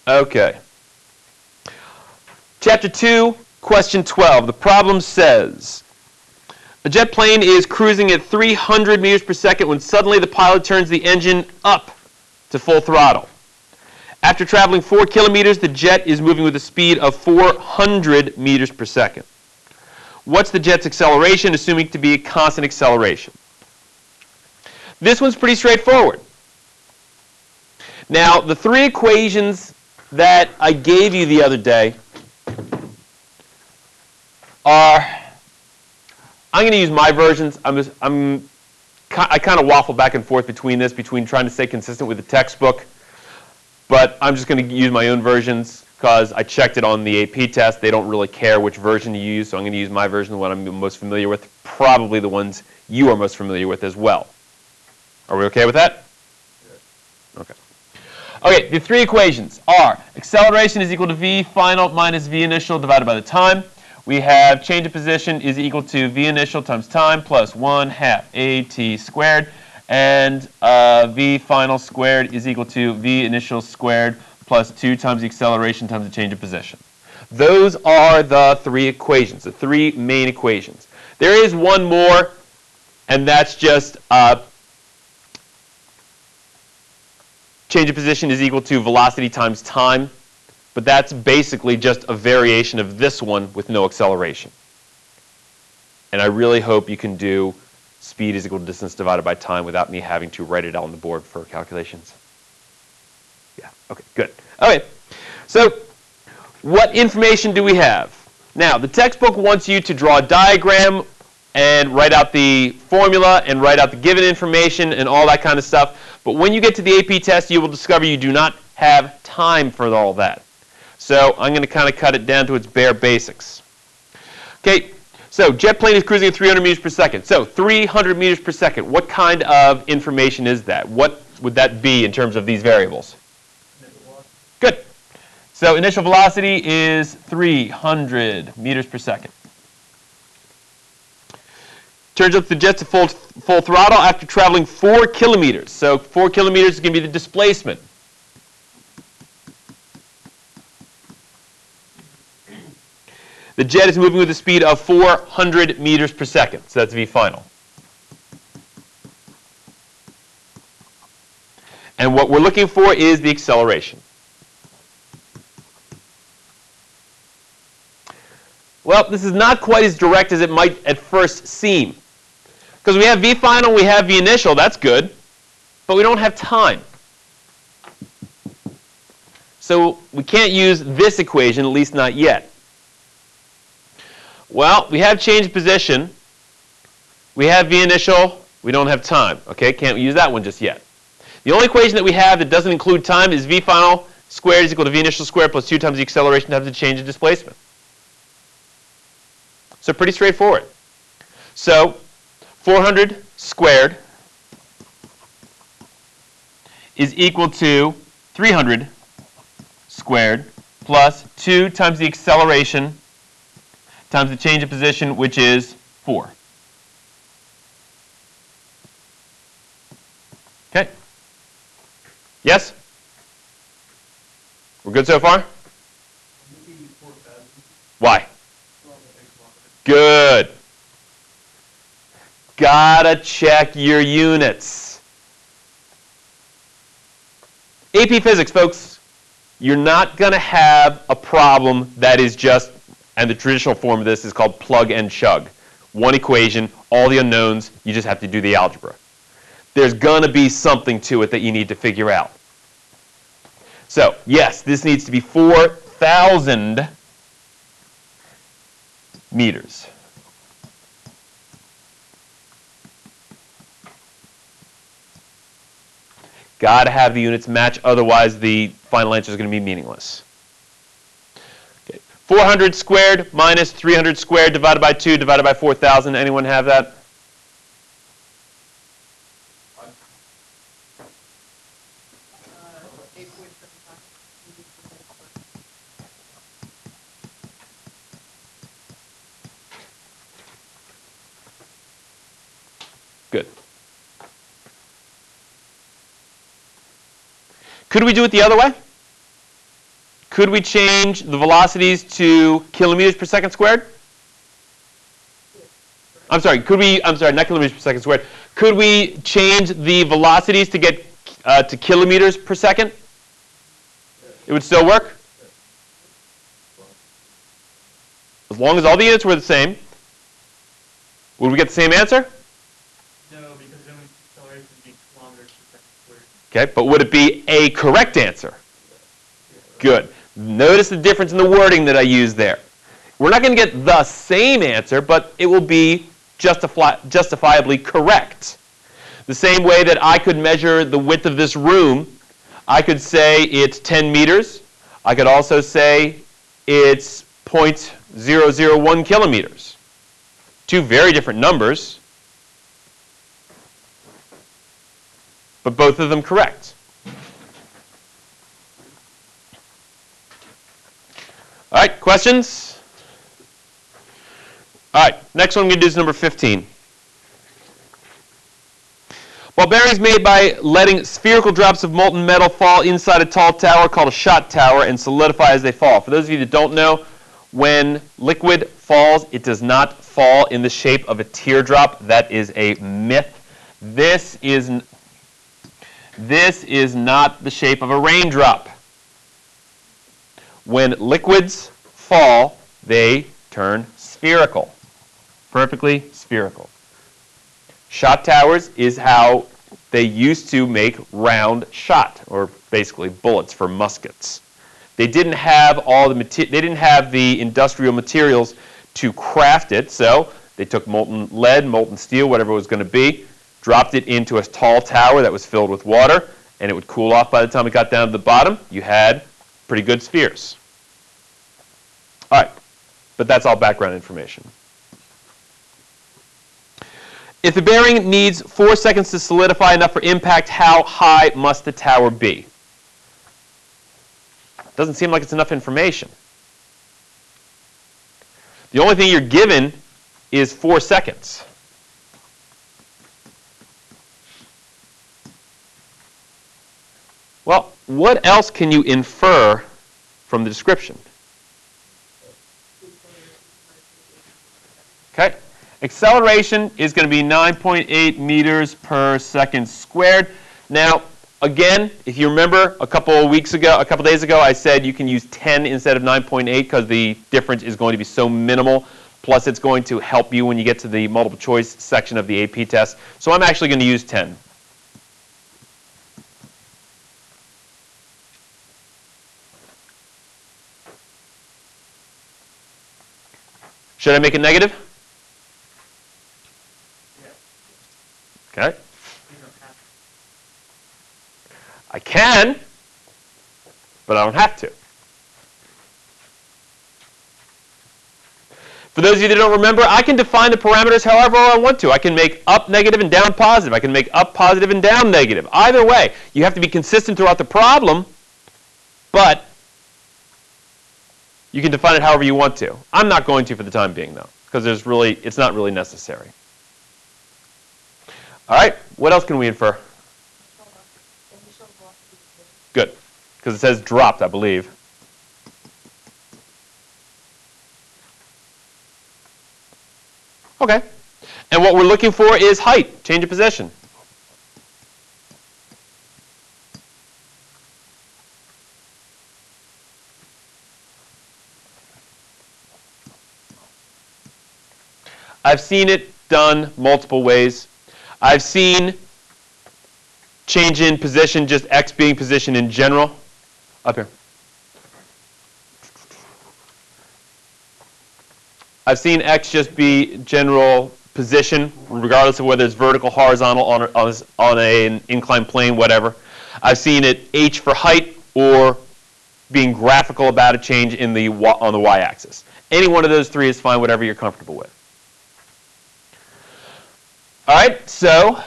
Okay. Chapter 2, question 12. The problem says, a jet plane is cruising at 300 meters per second when suddenly the pilot turns the engine up to full throttle. After traveling 4 kilometers, the jet is moving with a speed of 400 meters per second. What's the jet's acceleration, assuming to be a constant acceleration? This one's pretty straightforward. Now, the 3 equations that I gave you the other day are, I'm going to use my versions. I kind of waffle back and forth between trying to stay consistent with the textbook, but I'm just going to use my own versions because I checked it on the AP test. They don't really care which version you use, so I'm going to use my version, the one I'm most familiar with, probably the ones you are most familiar with as well. Are we okay with that? Okay. Okay, the 3 equations are acceleration is equal to v final minus v initial divided by the time. We have change of position is equal to v initial times time plus 1/2 at squared. And v final squared is equal to v initial squared plus 2 times the acceleration times the change of position. Those are the 3 equations, the 3 main equations. There is one more, and that's just change of position is equal to velocity times time. But that's basically just a variation of this one with no acceleration. And I really hope you can do speed is equal to distance divided by time without me having to write it out on the board for calculations. Yeah, okay, good. Okay, so what information do we have? Now, the textbook wants you to draw a diagram and write out the formula and write out the given information and all that kind of stuff. But when you get to the AP test, you will discover you do not have time for all that. So I'm going to kind of cut it down to its bare basics. Okay, so jet plane is cruising at 300 meters per second. So 300 meters per second, what kind of information is that? What would that be in terms of these variables? Good. So initial velocity is 300 meters per second. Turns out the jet's at full throttle after traveling 4 kilometers. So 4 kilometers is going to be the displacement. The jet is moving with a speed of 400 meters per second. So that's v final. And what we're looking for is the acceleration. Well, this is not quite as direct as it might at first seem. Because we have v final, we have v initial, that's good. But we don't have time. So we can't use this equation, at least not yet. Well, we have change position. We have v initial. We don't have time. Okay, can't use that one just yet. The only equation that we have that doesn't include time is v final squared is equal to v initial squared plus 2 times the acceleration times the change of displacement. So pretty straightforward. So 400 squared is equal to 300 squared plus 2 times the acceleration times the change of position, which is 4. Okay? Yes? We're good so far? Why? Good. Gotta check your units. AP Physics, folks, you're not going to have a problem that is just, and the traditional form of this is called plug and chug. One equation, all the unknowns, you just have to do the algebra. There's going to be something to it that you need to figure out. So, yes, this needs to be 4,000 meters. Got to have the units match, otherwise the final answer is going to be meaningless. Okay. 400 squared minus 300 squared divided by 2 divided by 4,000. Anyone have that? Good. Could we do it the other way? Could we change the velocities to kilometers per second squared? I'm sorry, not kilometers per second squared. Could we change the velocities to get to kilometers per second? It would still work? As long as all the units were the same. Would we get the same answer? No, because then acceleration would be kilometers per second squared. Okay, but would it be a correct answer? Good. Notice the difference in the wording that I used there. We're not going to get the same answer, but it will be justifiably correct. The same way that I could measure the width of this room, I could say it's 10 meters. I could also say it's 0.001 kilometers. Two very different numbers, but both of them correct. All right, questions? All right, next one I'm going to do is number 15. Ball bearings made by letting spherical drops of molten metal fall inside a tall tower called a shot tower and solidify as they fall. For those of you that don't know, when liquid falls, it does not fall in the shape of a teardrop. That is a myth. This is not the shape of a raindrop. When liquids fall, they turn spherical. Perfectly spherical. Shot towers is how they used to make round shot, or basically bullets for muskets. They didn't have the industrial materials to craft it, so they took molten lead, molten steel, whatever it was going to be, dropped it into a tall tower that was filled with water, and it would cool off by the time it got down to the bottom. You had pretty good spheres. All right, but that's all background information. If the bearing needs 4 seconds to solidify enough for impact, how high must the tower be? Doesn't seem like it's enough information. The only thing you're given is 4 seconds. Well, what else can you infer from the description? Okay. Acceleration is going to be 9.8 meters per second squared. Now, again, if you remember a couple days ago, I said you can use 10 instead of 9.8 because the difference is going to be so minimal. Plus, it's going to help you when you get to the multiple choice section of the AP test. So I'm actually going to use 10. Should I make it negative? Okay. I can, but I don't have to. For those of you that don't remember, I can define the parameters however I want to. I can make up negative and down positive. I can make up positive and down negative. Either way, you have to be consistent throughout the problem, but you can define it however you want to. I'm not going to for the time being, though, because it's not really necessary. All right, what else can we infer? Good, because it says dropped, I believe. Okay, and what we're looking for is height, change of position. I've seen it done multiple ways. I've seen change in position, just X being position in general. Up here. I've seen X just be general position, regardless of whether it's vertical, horizontal, on an inclined plane, whatever. I've seen it H for height, or being graphical about a change on the y-axis. Any one of those three is fine, whatever you're comfortable with. All right, so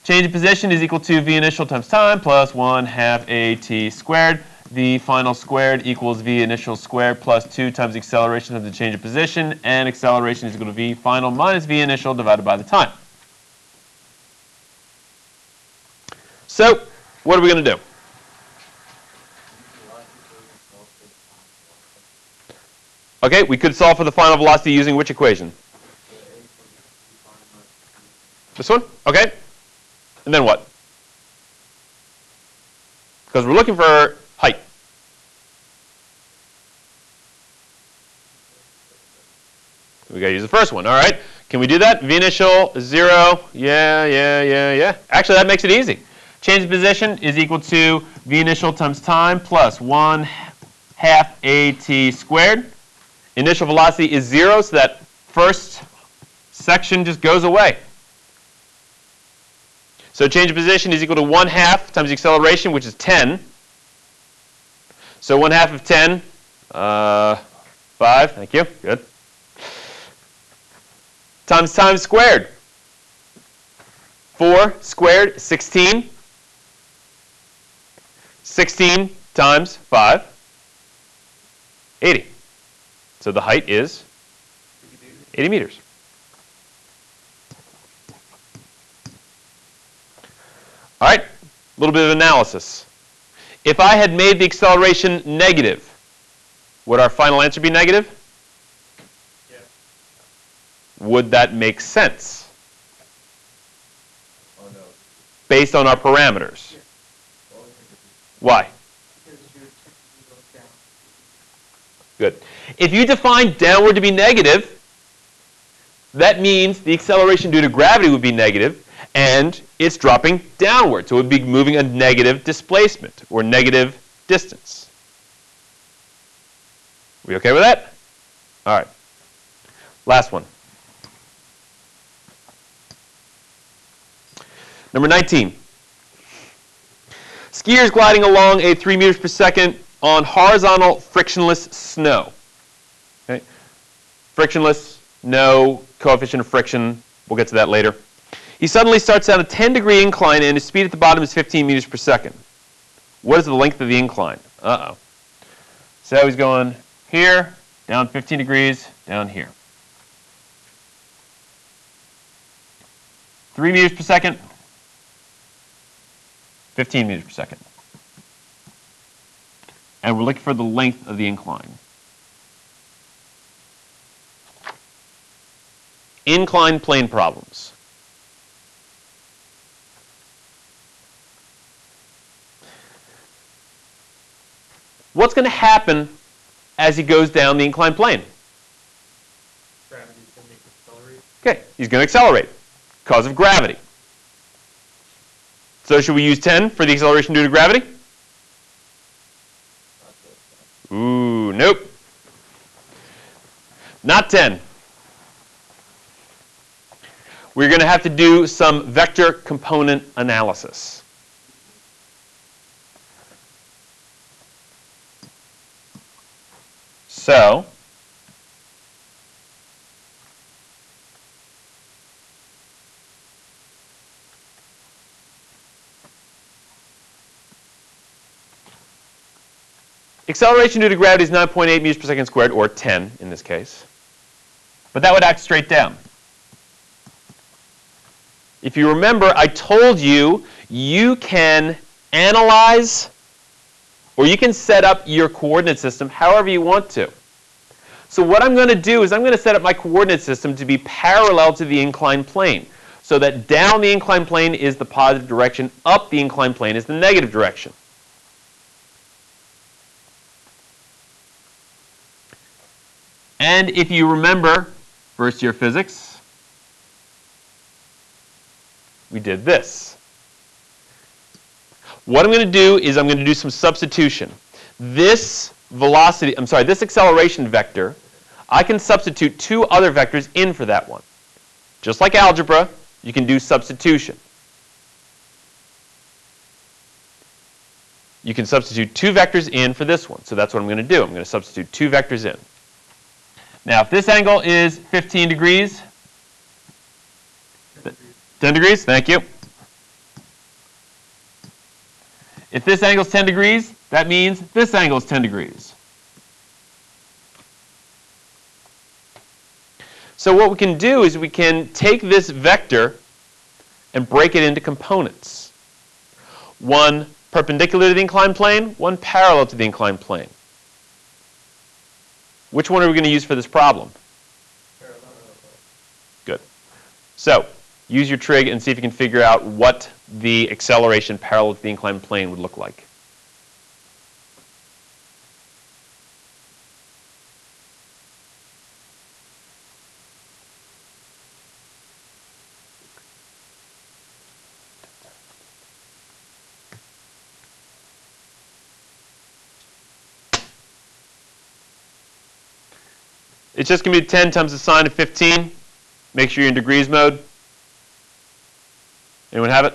change of position is equal to v initial times time plus 1/2 at squared. V final squared equals v initial squared plus 2 times the acceleration of the change of position, and acceleration is equal to v final minus v initial divided by the time. So what are we going to do? Okay, we could solve for the final velocity using which equation? This one? Okay. And then what? Because we're looking for height. We got to use the first one. All right. Can we do that? V initial is 0. Yeah. Actually, that makes it easy. Change of position is equal to V initial times time plus 1/2 AT squared. Initial velocity is 0, so that first section just goes away. So change of position is equal to 1/2 times the acceleration, which is 10. So 1/2 of 10, 5. Thank you. Good. Times time squared. 4 squared, 16. 16 times 5, 80. So the height is 80 meters. All right, a little bit of analysis. If I had made the acceleration negative, would our final answer be negative? Yeah. Would that make sense? Oh, no. Based on our parameters? Yeah. Why? Because your temperature goes down. Good. If you define downward to be negative, that means the acceleration due to gravity would be negative, and it's dropping downward. So it would be moving a negative displacement or negative distance. We okay with that? All right. Last one. Number 19. Skiers gliding along a 3 meters per second on horizontal frictionless snow. Okay. Frictionless, no coefficient of friction. We'll get to that later. He suddenly starts down a 10-degree incline and his speed at the bottom is 15 meters per second. What is the length of the incline? Uh-oh. So he's going here, down 15 degrees, down here. 3 meters per second, 15 meters per second. And we're looking for the length of the incline. Inclined plane problems. What's going to happen as he goes down the inclined plane? Gravity's going to make it accelerate. Okay, he's going to accelerate because of gravity. So should we use 10 for the acceleration due to gravity? Ooh, nope. Not 10. We're going to have to do some vector component analysis. So, acceleration due to gravity is 9.8 meters per second squared, or 10 in this case. But that would act straight down. If you remember, I told you you can analyze or you can set up your coordinate system however you want to. So what I'm going to do is I'm going to set up my coordinate system to be parallel to the inclined plane, so that down the inclined plane is the positive direction, up the inclined plane is the negative direction. And if you remember first year physics, we did this. What I'm going to do is I'm going to do some substitution. This acceleration vector, I can substitute two other vectors in for that one. Just like algebra, you can do substitution. You can substitute two vectors in for this one. So that's what I'm going to do. I'm going to substitute two vectors in. Now, if this angle is 15 degrees, 10 degrees, thank you. If this angle is 10 degrees, that means this angle is 10 degrees. So what we can do is we can take this vector and break it into components. One perpendicular to the inclined plane, one parallel to the inclined plane. Which one are we going to use for this problem? Parallel. Good. So use your trig and see if you can figure out what the acceleration parallel to the inclined plane would look like. It's just going to be 10 times the sine of 15. Make sure you're in degrees mode. Anyone have it?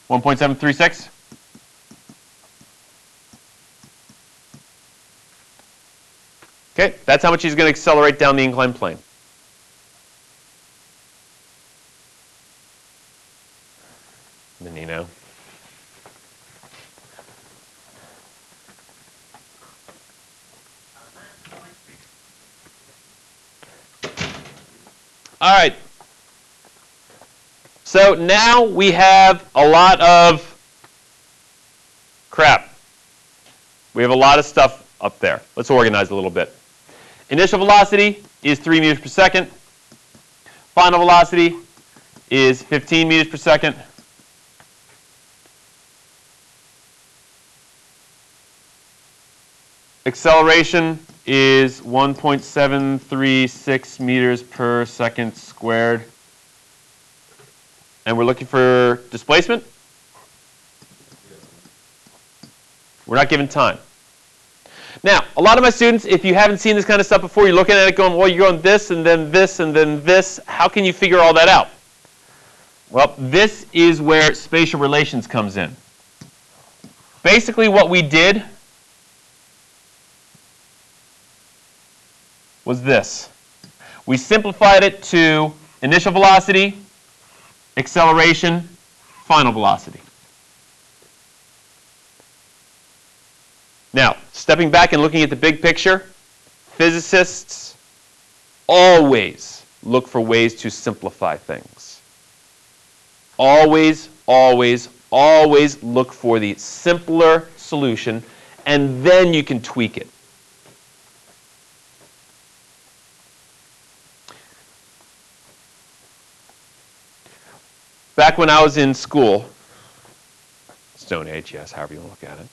$1.736. Okay, that's how much he's going to accelerate down the inclined plane. Then you know. All right. So now we have a lot of crap. We have a lot of stuff up there. Let's organize a little bit. Initial velocity is 3 meters per second. Final velocity is 15 meters per second. Acceleration is 1.736 meters per second squared. And we're looking for displacement? We're not given time. Now, a lot of my students, if you haven't seen this kind of stuff before, you're looking at it going, well, you're going this, and then this, and then this. How can you figure all that out? Well, this is where spatial relations comes in. Basically, what we did was this. We simplified it to initial velocity, acceleration, final velocity. Now, stepping back and looking at the big picture, physicists always look for ways to simplify things. Always, always, always look for the simpler solution, and then you can tweak it. Back when I was in school, Stone Age, yes, however you want to look at it,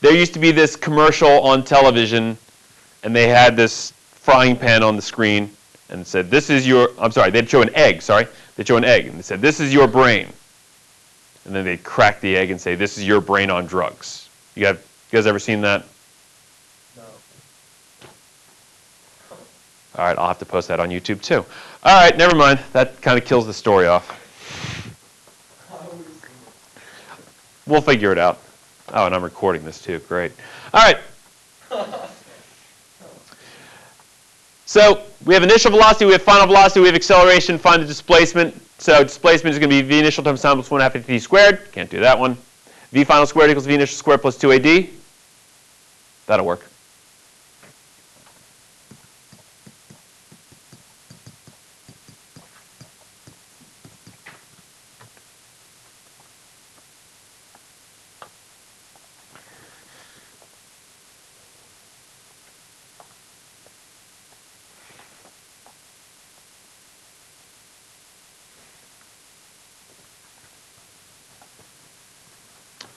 there used to be this commercial on television, and they had this frying pan on the screen, and it said, this is your, I'm sorry, they'd show an egg, they'd show an egg, and they said, this is your brain. And then they'd crack the egg and say, this is your brain on drugs. You guys ever seen that? No. All right, I'll have to post that on YouTube too. All right, never mind. That kind of kills the story off. We'll figure it out. Oh, and I'm recording this too. Great. All right. So we have initial velocity, we have final velocity, we have acceleration, find the displacement. So displacement is going to be v initial times time plus 1/2 t squared. Can't do that one. V final squared equals v initial squared plus 2ad. That'll work.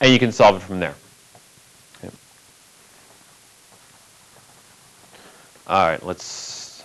And you can solve it from there. Yep. All right, let's